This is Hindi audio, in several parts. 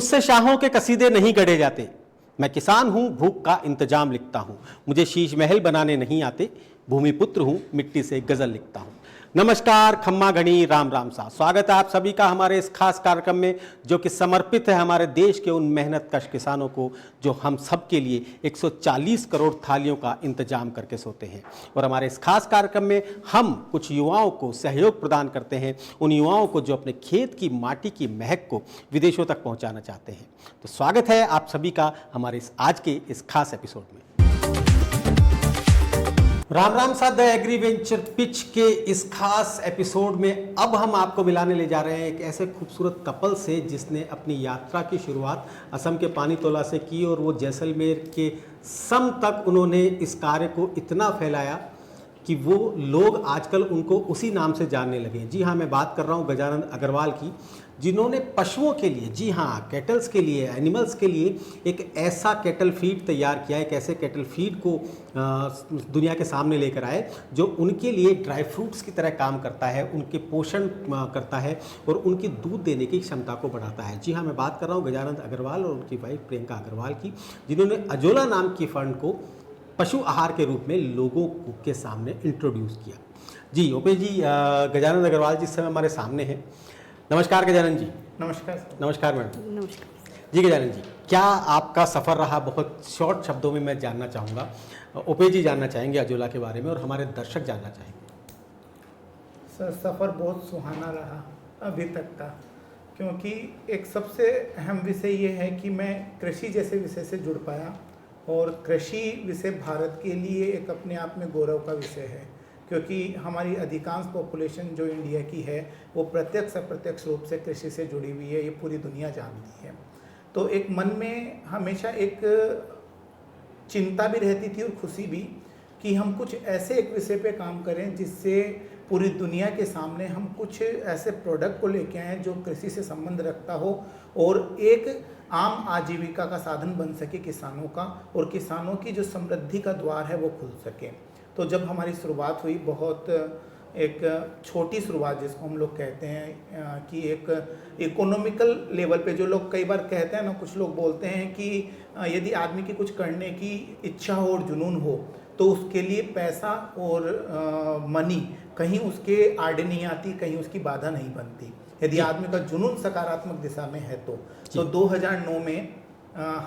मुझसे शाहों के कसीदे नहीं गढ़े जाते। मैं किसान हूँ, भूख का इंतजाम लिखता हूँ। मुझे शीश महल बनाने नहीं आते। भूमिपुत्र हूँ, मिट्टी से गजल लिखता हूँ। नमस्कार, खम्मा घनी, राम राम सा। स्वागत है आप सभी का हमारे इस खास कार्यक्रम में, जो कि समर्पित है हमारे देश के उन मेहनतकश किसानों को जो हम सब के लिए 140 करोड़ थालियों का इंतजाम करके सोते हैं। और हमारे इस खास कार्यक्रम में हम कुछ युवाओं को सहयोग प्रदान करते हैं, उन युवाओं को जो अपने खेत की माटी की महक को विदेशों तक पहुंचाना चाहते हैं। तो स्वागत है आप सभी का हमारे आज के इस खास एपिसोड में। राम राम सा द एग्री वेंचर पिच के इस खास एपिसोड में अब हम आपको मिलाने ले जा रहे हैं एक ऐसे खूबसूरत कपल से जिसने अपनी यात्रा की शुरुआत असम के पानीतोला से की और वो जैसलमेर के सम तक उन्होंने इस कार्य को इतना फैलाया कि वो लोग आजकल उनको उसी नाम से जानने लगे। जी हाँ, मैं बात कर रहा हूँ गजानंद अग्रवाल की, जिन्होंने पशुओं के लिए, जी हाँ, कैटल्स के लिए, एनिमल्स के लिए एक ऐसा कैटल फीड तैयार किया, एक ऐसे कैटल फीड को दुनिया के सामने लेकर आए जो उनके लिए ड्राई फ्रूट्स की तरह काम करता है, उनके पोषण करता है और उनकी दूध देने की क्षमता को बढ़ाता है। जी हाँ, मैं बात कर रहा हूँ गजानंद अग्रवाल और उनकी वाइफ प्रियंका अग्रवाल की, जिन्होंने अजोला नाम की फंड को पशु आहार के रूप में लोगों के सामने इंट्रोड्यूस किया। जी ओपे जी, गजानंद अग्रवाल जी इस समय हमारे सामने हैं। नमस्कार गजानंद जी। नमस्कार। नमस्कार मैडम। नमस्कार जी गजानंद जी, क्या आपका सफ़र रहा? बहुत शॉर्ट शब्दों में मैं जानना चाहूँगा। ओपे जी जानना चाहेंगे अजोला के बारे में और हमारे दर्शक जानना चाहेंगे। सर, सफ़र बहुत सुहाना रहा अभी तक का, क्योंकि एक सबसे अहम विषय ये है कि मैं कृषि जैसे विषय से जुड़ पाया और कृषि विषय भारत के लिए एक अपने आप में गौरव का विषय है, क्योंकि हमारी अधिकांश पॉपुलेशन जो इंडिया की है वो प्रत्यक्ष अप्रत्यक्ष रूप से कृषि से जुड़ी हुई है, ये पूरी दुनिया जानती है। तो एक मन में हमेशा एक चिंता भी रहती थी और खुशी भी कि हम कुछ ऐसे एक विषय पे काम करें जिससे पूरी दुनिया के सामने हम कुछ ऐसे प्रोडक्ट को लेके आएँ जो कृषि से संबंध रखता हो और एक आम आजीविका का साधन बन सके किसानों का, और किसानों की जो समृद्धि का द्वार है वो खुल सके। तो जब हमारी शुरुआत हुई, बहुत एक छोटी शुरुआत जिसको हम लोग कहते हैं कि एक इकोनॉमिकल लेवल पे, जो लोग कई बार कहते हैं ना, कुछ लोग बोलते हैं कि यदि आदमी की कुछ करने की इच्छा हो और जुनून हो तो उसके लिए पैसा और मनी कहीं उसके आड़े नहीं आती, कहीं उसकी बाधा नहीं बनती, यदि आदमी का जुनून सकारात्मक दिशा में है तो 2009 में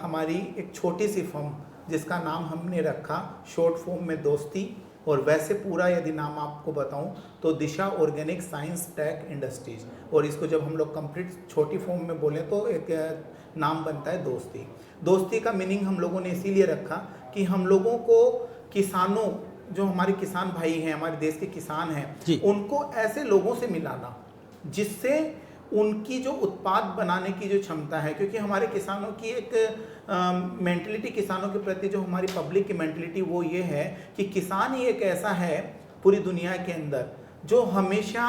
हमारी एक छोटी सी फर्म जिसका नाम हमने रखा शॉर्ट फॉर्म में दोस्ती, और वैसे पूरा यदि नाम आपको बताऊं तो दिशा ऑर्गेनिक साइंस टेक इंडस्ट्रीज, और इसको जब हम लोग कंप्लीट छोटी फॉर्म में बोलें तो एक नाम बनता है दोस्ती। दोस्ती का मीनिंग हम लोगों ने इसीलिए रखा कि हम लोगों को किसानों, जो हमारे किसान भाई हैं, हमारे देश के किसान हैं, उनको ऐसे लोगों से मिलाना जिससे उनकी जो उत्पाद बनाने की जो क्षमता है, क्योंकि हमारे किसानों की एक मेंटलिटी, किसानों के प्रति जो हमारी पब्लिक की मेंटलिटी वो ये है कि किसान ही एक ऐसा है पूरी दुनिया के अंदर जो हमेशा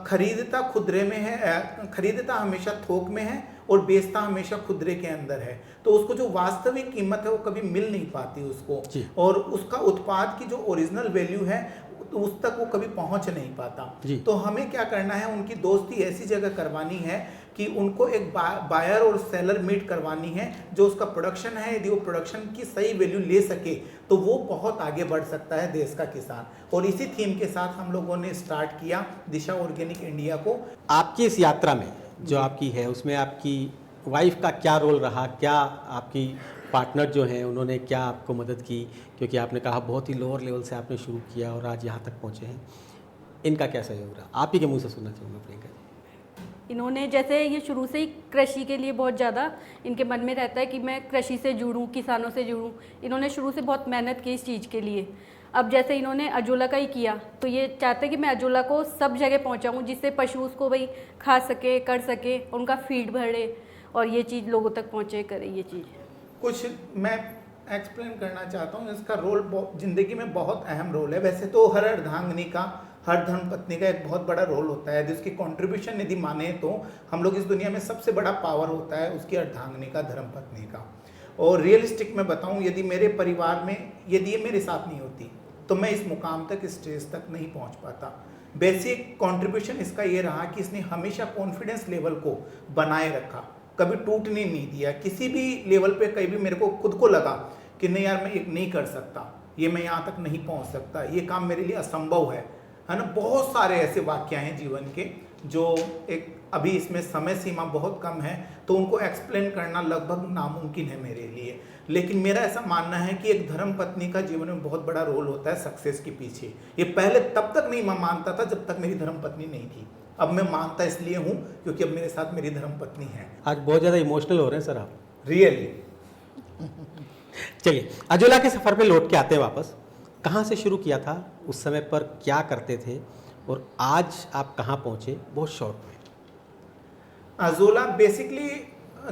खरीदता खुदरे में है, खरीदता हमेशा थोक में है और बेचता हमेशा खुदरे के अंदर है। तो उसको जो वास्तविक कीमत है वो कभी मिल नहीं पाती उसको, और उसका उत्पाद की जो ओरिजिनल वैल्यू है तो उस तक वो कभी पहुंच नहीं पाता। तो हमें क्या करना है, उनकी दोस्ती ऐसी जगह करवानी है कि उनको एक बायर और सेलर मीट करवानी है, जो उसका प्रोडक्शन है, यदि वो प्रोडक्शन की सही वैल्यू ले सके तो वो बहुत आगे बढ़ सकता है देश का किसान। और इसी थीम के साथ हम लोगों ने स्टार्ट किया दिशा ऑर्गेनिक इंडिया को। आपकी इस यात्रा में जो आपकी है उसमें आपकी वाइफ का क्या रोल रहा? क्या आपकी पार्टनर जो हैं उन्होंने क्या आपको मदद की? क्योंकि आपने कहा बहुत ही लोअर लेवल से आपने शुरू किया और आज यहाँ तक पहुँचे हैं, इनका क्या सहयोग रहा? आप ही के मुंह से सुनना चाहूँगा प्रियंका। इन्होंने, जैसे ये शुरू से ही कृषि के लिए बहुत ज़्यादा इनके मन में रहता है कि मैं कृषि से जुड़ूं, किसानों से जुड़ूं। इन्होंने शुरू से बहुत मेहनत की इस चीज़ के लिए। अब जैसे इन्होंने अजोला का ही किया तो ये चाहते हैं कि मैं अजोला को सब जगह पहुंचाऊं, जिससे पशु उसको भाई खा सके, कर सके, उनका फीड बढ़े और ये चीज़ लोगों तक पहुँचे, करे ये चीज़। कुछ मैं एक्सप्लेन करना चाहता हूँ। इसका रोल जिंदगी में बहुत अहम रोल है। वैसे तो हर अर्धांगिनी का, हर धर्मपत्नी का एक बहुत बड़ा रोल होता है, जिसकी कंट्रीब्यूशन यदि माने तो हम लोग इस दुनिया में सबसे बड़ा पावर होता है उसकी अर्धांगिनी का, धर्मपत्नी का। और रियलिस्टिक में बताऊं, यदि मेरे परिवार में यदि ये मेरे साथ नहीं होती तो मैं इस मुकाम तक, इस स्टेज तक नहीं पहुंच पाता। बेसिक कंट्रीब्यूशन इसका ये रहा कि इसने हमेशा कॉन्फिडेंस लेवल को बनाए रखा कभी टूटने नहीं दिया। किसी भी लेवल पे कहीं भी मेरे को खुद को लगा कि नहीं यार मैं एक नहीं कर सकता, ये मैं यहाँ तक नहीं पहुँच सकता, ये काम मेरे लिए असंभव है ना। बहुत सारे ऐसे वाक्य हैं जीवन के जो एक अभी इसमें समय सीमा बहुत कम है तो उनको एक्सप्लेन करना लगभग नामुमकिन है मेरे लिए। लेकिन मेरा ऐसा मानना है कि एक धर्म पत्नी का जीवन में बहुत बड़ा रोल होता है सक्सेस के पीछे। ये पहले तब तक नहीं मैं मानता था जब तक मेरी धर्म पत्नी नहीं थी। अब मैं मानता इसलिए हूँ क्योंकि अब मेरे साथ मेरी धर्म पत्नी है। आज बहुत ज़्यादा इमोशनल हो रहे हैं सर आप। रियली। चलिए अजोला के सफ़र पे लौट के आते हैं वापस। कहाँ से शुरू किया था, उस समय पर क्या करते थे और आज आप कहाँ पहुँचे, बहुत शॉर्ट में। अजोला बेसिकली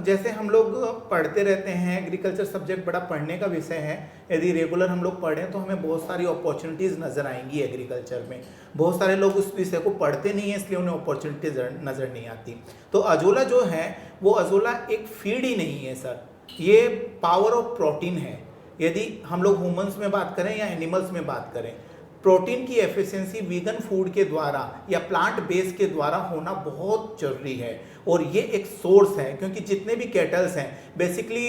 जैसे हम लोग पढ़ते रहते हैं, एग्रीकल्चर सब्जेक्ट बड़ा पढ़ने का विषय है। यदि रेगुलर हम लोग पढ़ें तो हमें बहुत सारी अपॉर्चुनिटीज़ नज़र आएंगी एग्रीकल्चर में। बहुत सारे लोग उस विषय को पढ़ते नहीं हैं इसलिए उन्हें अपॉर्चुनिटीज नज़र नहीं आती। तो अजोला जो है वो अजोला एक फीड ही नहीं है सर, ये पावर ऑफ प्रोटीन है। यदि हम लोग ह्यूमंस में बात करें या एनिमल्स में बात करें, प्रोटीन की एफिशिएंसी वीगन फूड के द्वारा या प्लांट बेस के द्वारा होना बहुत जरूरी है। और ये एक सोर्स है क्योंकि जितने भी कैटल्स हैं बेसिकली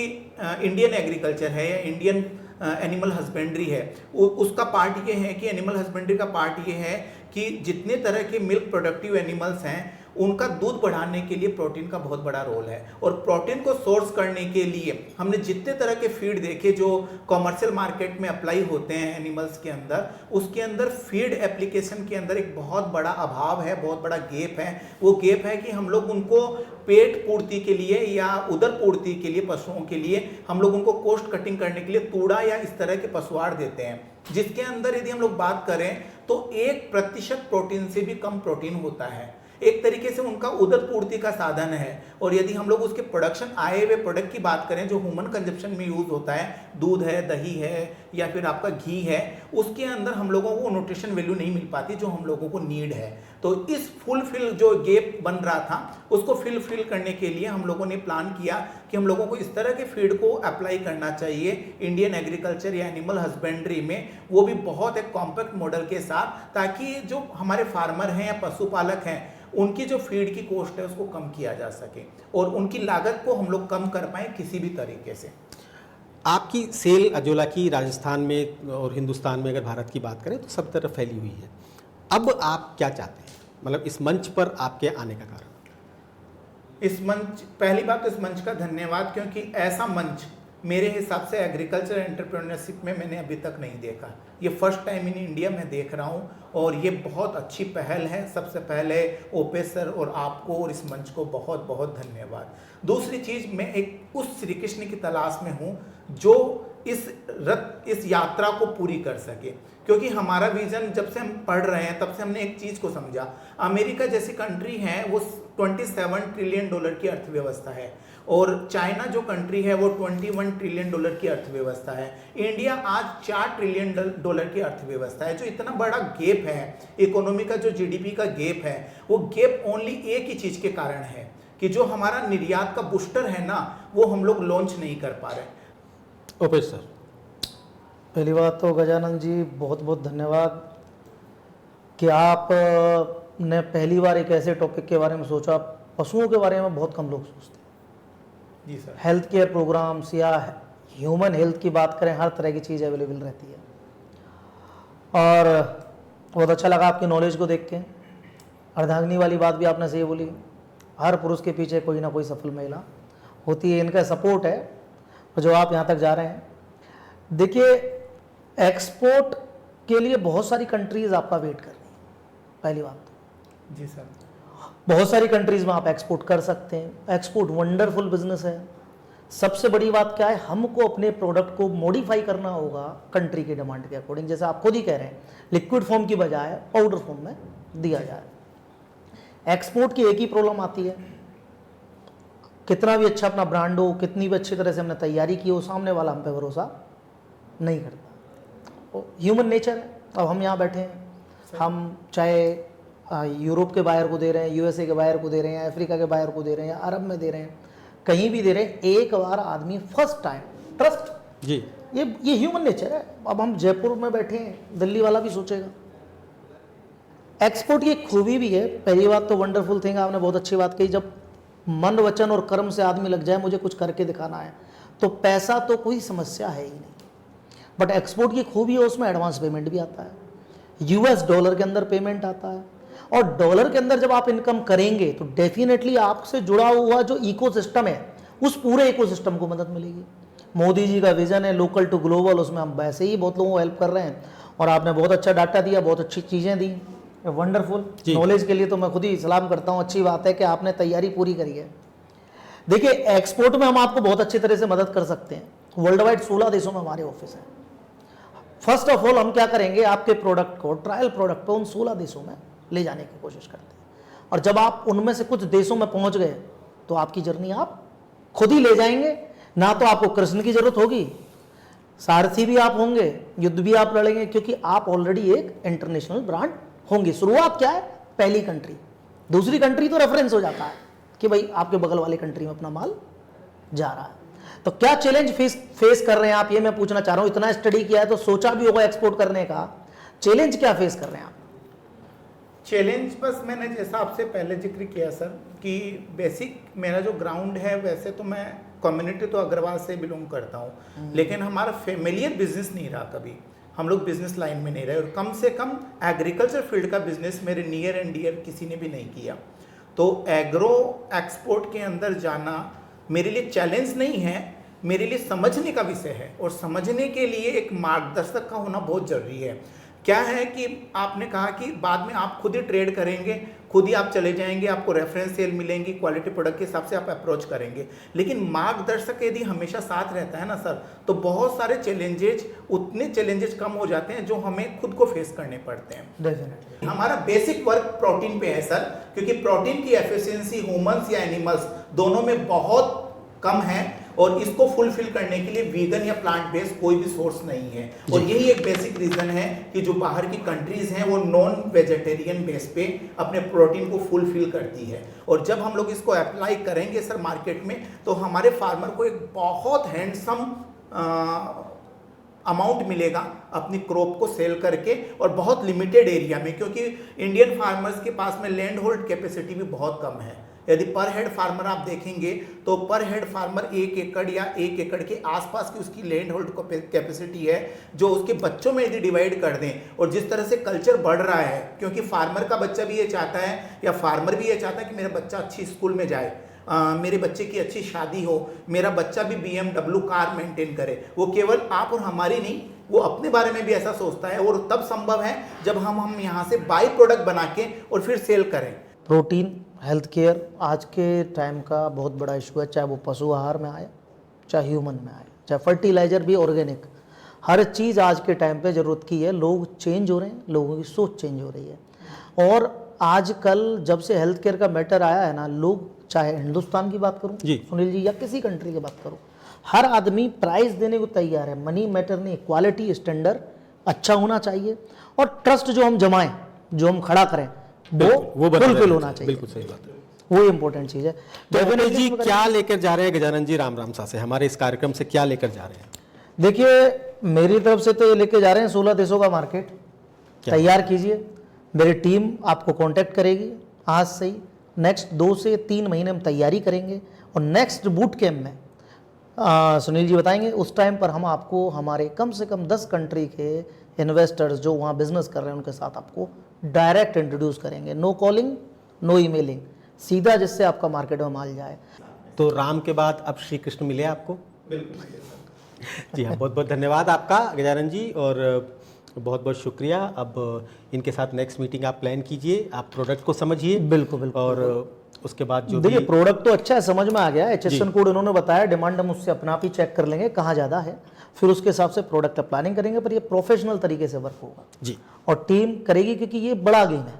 इंडियन एग्रीकल्चर है या इंडियन एनिमल हस्बेंड्री है, उसका पार्ट ये है कि एनिमल हस्बेंड्री का पार्ट ये है कि जितने तरह के मिल्क प्रोडक्टिव एनिमल्स हैं उनका दूध बढ़ाने के लिए प्रोटीन का बहुत बड़ा रोल है। और प्रोटीन को सोर्स करने के लिए हमने जितने तरह के फीड देखे जो कॉमर्शियल मार्केट में अप्लाई होते हैं एनिमल्स के अंदर, उसके अंदर फीड एप्लीकेशन के अंदर एक बहुत बड़ा अभाव है, बहुत बड़ा गैप है। वो गैप है कि हम लोग उनको पेट पूर्ति के लिए या उदर पूर्ति के लिए पशुओं के लिए हम लोग उनको कोस्ट कटिंग करने के लिए तूड़ा या इस तरह के पशुआड़ देते हैं, जिसके अंदर यदि हम लोग बात करें तो 1% प्रोटीन से भी कम प्रोटीन होता है। एक तरीके से उनका उदर पूर्ति का साधन है। और यदि हम लोग उसके प्रोडक्शन आए हुए प्रोडक्ट की बात करें जो ह्यूमन कंजप्शन में यूज होता है, दूध है, दही है या फिर आपका घी है, उसके अंदर हम लोगों को न्यूट्रिशन वैल्यू नहीं मिल पाती जो हम लोगों को नीड है। तो इस फुलफिल जो गैप बन रहा था उसको फिल करने के लिए हम लोगों ने प्लान किया कि हम लोगों को इस तरह के फीड को अप्लाई करना चाहिए इंडियन एग्रीकल्चर या एनिमल हस्बेंड्री में, वो भी बहुत एक कॉम्पैक्ट मॉडल के साथ, ताकि जो हमारे फार्मर हैं या पशुपालक हैं उनकी जो फीड की कॉस्ट है उसको कम किया जा सके और उनकी लागत को हम लोग कम कर पाए किसी भी तरीके से। आपकी सेल अजोला की राजस्थान में और हिंदुस्तान में अगर भारत की बात करें तो सब तरफ फैली हुई है। अब आप क्या चाहते हैं, मतलब इस मंच पर आपके आने का कारण? इस मंच, पहली बात तो इस मंच का धन्यवाद, क्योंकि ऐसा मंच मेरे हिसाब से एग्रीकल्चर एंटरप्रेन्योरशिप में मैंने अभी तक नहीं देखा। ये फर्स्ट टाइम इन इंडिया में देख रहा हूँ और ये बहुत अच्छी पहल है। सबसे पहले ओपेश सर और आपको और इस मंच को बहुत बहुत धन्यवाद। दूसरी चीज़, मैं एक उस श्री कृष्ण की तलाश में हूँ जो इस यात्रा को पूरी कर सके, क्योंकि हमारा विजन जब से हम पढ़ रहे हैं तब से हमने एक चीज़ को समझा। अमेरिका जैसी कंट्री है वो $27 ट्रिलियन की अर्थव्यवस्था है और चाइना जो कंट्री है वो $21 ट्रिलियन की अर्थव्यवस्था है। इंडिया आज $4 ट्रिलियन की अर्थव्यवस्था है। जो इतना बड़ा गैप है इकोनॉमी का, जो जीडीपी का गैप है, वो गैप ओनली एक ही चीज़ के कारण है कि जो हमारा निर्यात का बूस्टर है ना, वो हम लोग लॉन्च नहीं कर पा रहे। ओपेश सर। पहली बात तो गजानन जी बहुत बहुत धन्यवाद कि आप ने पहली बार एक ऐसे टॉपिक के बारे में सोचा। पशुओं के बारे में बहुत कम लोग सोचते हैं। जी सर। हेल्थ केयर प्रोग्राम्स या ह्यूमन हेल्थ की बात करें, हर तरह की चीज़ अवेलेबल रहती है और बहुत अच्छा लगा आपकी नॉलेज को देख के। अर्धांगिनी वाली बात भी आपने सही बोली, हर पुरुष के पीछे कोई ना कोई सफल महिला होती है, इनका सपोर्ट है जो आप यहाँ तक जा रहे हैं। देखिए, एक्सपोर्ट के लिए बहुत सारी कंट्रीज आपका वेट कर रही हैं, पहली बात तो। जी सर। बहुत सारी कंट्रीज में आप एक्सपोर्ट कर सकते हैं। एक्सपोर्ट वंडरफुल बिजनेस है। सबसे बड़ी बात क्या है, हमको अपने प्रोडक्ट को मॉडिफाई करना होगा कंट्री के डिमांड के अकॉर्डिंग। जैसे आप खुद ही कह रहे हैं, लिक्विड फॉर्म की बजाय पाउडर फॉर्म में दिया जाए। एक्सपोर्ट की एक ही प्रॉब्लम आती है, कितना भी अच्छा अपना ब्रांड हो, कितनी भी अच्छी तरह से हमने तैयारी की हो, सामने वाला हम पे भरोसा नहीं करता। ह्यूमन नेचर है। अब हम यहाँ बैठे हैं, हम चाहे यूरोप के बायर को दे रहे हैं, यूएसए के बायर को दे रहे हैं, अफ्रीका के बायर को दे रहे हैं, अरब में दे रहे हैं, कहीं भी दे रहे हैं, एक बार आदमी फर्स्ट टाइम ट्रस्ट जी, ये ह्यूमन नेचर है। अब हम जयपुर में बैठे हैं, दिल्ली वाला भी सोचेगा। एक्सपोर्ट की एक खूबी भी है। पहली बात तो वंडरफुल थिंग, आपने बहुत अच्छी बात कही, जब मन वचन और कर्म से आदमी लग जाए, मुझे कुछ करके दिखाना है, तो पैसा तो कोई समस्या है ही नहीं। बट एक्सपोर्ट की खूबी है उसमें एडवांस पेमेंट भी आता है, यूएस डॉलर के अंदर पेमेंट आता है, और डॉलर के अंदर जब आप इनकम करेंगे तो डेफिनेटली आपसे जुड़ा हुआ जो इकोसिस्टम है उस पूरे इकोसिस्टम को मदद मिलेगी। मोदी जी का विजन है लोकल टू ग्लोबल, उसमें हम वैसे ही बहुत लोगों को हेल्प कर रहे हैं, और आपने बहुत अच्छा डाटा दिया, बहुत अच्छी चीज़ें दी, वंडरफुल नॉलेज के लिए तो मैं खुद ही सलाम करता हूँ। अच्छी बात है कि आपने तैयारी पूरी करी है। देखिए एक्सपोर्ट में हम आपको बहुत अच्छी तरह से मदद कर सकते हैं। वर्ल्ड वाइड 16 देशों में हमारे ऑफिस हैं। फर्स्ट ऑफ ऑल हम क्या करेंगे, आपके प्रोडक्ट को ट्रायल प्रोडक्ट पे उन 16 देशों में ले जाने की कोशिश करते हैं, और जब आप उनमें से कुछ देशों में पहुंच गए तो आपकी जर्नी आप खुद ही ले जाएंगे। ना तो आपको कृष्ण की जरूरत होगी, सारथी भी आप होंगे, युद्ध भी आप लड़ेंगे, क्योंकि आप ऑलरेडी एक इंटरनेशनल ब्रांड होंगे। शुरुआत क्या है, पहली कंट्री, दूसरी कंट्री तो रेफरेंस हो जाता है कि भाई आपके बगल वाले कंट्री में अपना माल जा रहा है। तो क्या चैलेंज फेस कर रहे हैं आप, ये मैं पूछना चाह रहा हूं। इतना स्टडी किया है तो सोचा भी होगा एक्सपोर्ट करने का, चैलेंज क्या फेस कर रहे हैं आप? चैलेंज बस मैंने जैसा आपसे पहले जिक्र किया सर कि बेसिक मेरा जो ग्राउंड है, वैसे तो मैं कम्युनिटी तो अग्रवाल से बिलोंग करता हूँ, लेकिन हमारा फेमिलियर बिजनेस नहीं रहा कभी। हम लोग बिजनेस लाइन में नहीं रहे, और कम से कम एग्रीकल्चर फील्ड का बिजनेस मेरे नियर एंड डियर किसी ने भी नहीं किया। तो एग्रो एक्सपोर्ट के अंदर जाना मेरे लिए चैलेंज नहीं है, मेरे लिए समझने का विषय है, और समझने के लिए एक मार्गदर्शक का होना बहुत जरूरी है। क्या है कि आपने कहा कि बाद में आप खुद ही ट्रेड करेंगे, खुद ही आप चले जाएंगे, आपको रेफरेंस सेल मिलेंगी, क्वालिटी प्रोडक्ट के हिसाब से आप अप्रोच करेंगे। लेकिन मार्गदर्शक यदि हमेशा साथ रहता है ना सर, तो बहुत सारे चैलेंजेस, उतने चैलेंजेस कम हो जाते हैं जो हमें खुद को फेस करने पड़ते हैं। डेफिनेटली हमारा बेसिक वर्क प्रोटीन पे है सर, क्योंकि प्रोटीन की एफिशिएंसी ह्यूमंस या एनिमल्स दोनों में बहुत कम है, और इसको फुलफिल करने के लिए वीगन या प्लांट बेस्ड कोई भी सोर्स नहीं है। और यही एक बेसिक रीजन है कि जो बाहर की कंट्रीज हैं वो नॉन वेजिटेरियन बेस पे अपने प्रोटीन को फुलफिल करती है। और जब हम लोग इसको अप्लाई करेंगे सर मार्केट में, तो हमारे फार्मर को एक बहुत हैंडसम अमाउंट मिलेगा अपनी क्रॉप को सेल करके, और बहुत लिमिटेड एरिया में, क्योंकि इंडियन फार्मर्स के पास में लैंड होल्ड कैपेसिटी भी बहुत कम है। यदि पर हेड फार्मर आप देखेंगे तो पर हेड फार्मर 1 एकड़ या 1 एकड़ के आसपास की उसकी लैंड होल्ड कैपेसिटी है, जो उसके बच्चों में यदि डिवाइड कर दें, और जिस तरह से कल्चर बढ़ रहा है, क्योंकि फार्मर का बच्चा भी ये चाहता है, या फार्मर भी ये चाहता है कि मेरा बच्चा अच्छी स्कूल में जाए, मेरे बच्चे की अच्छी शादी हो, मेरा बच्चा भी BMW कार मेंटेन करे। वो केवल आप और हमारी नहीं, वो अपने बारे में भी ऐसा सोचता है, और तब संभव है जब हम यहाँ से बाई प्रोडक्ट बना के और फिर सेल करें। प्रोटीन हेल्थ केयर आज के टाइम का बहुत बड़ा इशू है, चाहे वो पशु आहार में आए, चाहे ह्यूमन में आए, चाहे फर्टिलाइजर भी ऑर्गेनिक, हर चीज़ आज के टाइम पे ज़रूरत की है। लोग चेंज हो रहे हैं, लोगों की सोच चेंज हो रही है। और आजकल जब से हेल्थ केयर का मैटर आया है ना, लोग, चाहे हिंदुस्तान की बात करूं सुनील जी, या किसी कंट्री की बात करूं, हर आदमी प्राइस देने को तैयार है। मनी मैटर नहीं, क्वालिटी स्टैंडर्ड अच्छा होना चाहिए, और ट्रस्ट जो हम जमाएं, जो हम खड़ा करें, वो फुलफिल होना चाहिए। बिल्कुल सही बात है, वो इम्पोर्टेंट चीज़ है। तो जी क्या लेकर जा रहे हैं गजानन जी राम सा से, हमारे इस कार्यक्रम से क्या लेकर जा रहे हैं? देखिए मेरी तरफ से तो ये लेके जा रहे हैं 16 देशों का मार्केट तैयार कीजिए। मेरी टीम आपको कांटेक्ट करेगी आज से ही। नेक्स्ट 2 से 3 महीने हम तैयारी करेंगे, और नेक्स्ट बूट कैम्प में सुनील जी बताएंगे, उस टाइम पर हम आपको हमारे कम से कम 10 कंट्री के इन्वेस्टर्स जो वहाँ बिजनेस कर रहे हैं उनके साथ आपको डायरेक्ट इंट्रोड्यूस करेंगे। नो कॉलिंग, नो ईमेलिंग, सीधा, जिससे आपका मार्केट में माल जाए। तो राम के बाद अब श्री कृष्ण मिले आपको? बिल्कुल जी हाँ, बहुत बहुत धन्यवाद आपका गजानन जी, और बहुत बहुत शुक्रिया। अब इनके साथ नेक्स्ट मीटिंग आप प्लान कीजिए, आप प्रोडक्ट को समझिए। बिल्कुल बिल्कुल। और उसके बाद जो देखिए प्रोडक्ट तो अच्छा है, समझ में आ गया, HSN कोड उन्होंने बताया, डिमांड हम उससे अपना आप ही चेक कर लेंगे कहाँ ज़्यादा है, फिर उसके हिसाब से प्रोडक्ट प्लानिंग करेंगे। पर ये प्रोफेशनल तरीके से वर्क होगा जी, और टीम करेगी, क्योंकि ये बड़ा गेम है,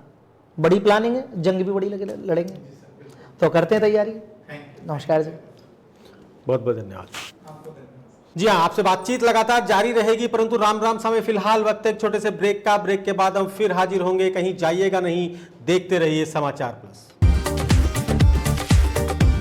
बड़ी प्लानिंग है, जंग भी बड़ी लड़ेंगे। तो करते हैं तैयारी। नमस्कार जी, बहुत बहुत धन्यवाद। जी हाँ, आपसे बातचीत लगातार जारी रहेगी, परंतु राम समय फिलहाल वक्त है एक छोटे से ब्रेक का। ब्रेक के बाद हम फिर हाजिर होंगे, कहीं जाइएगा नहीं, देखते रहिए समाचार प्लस।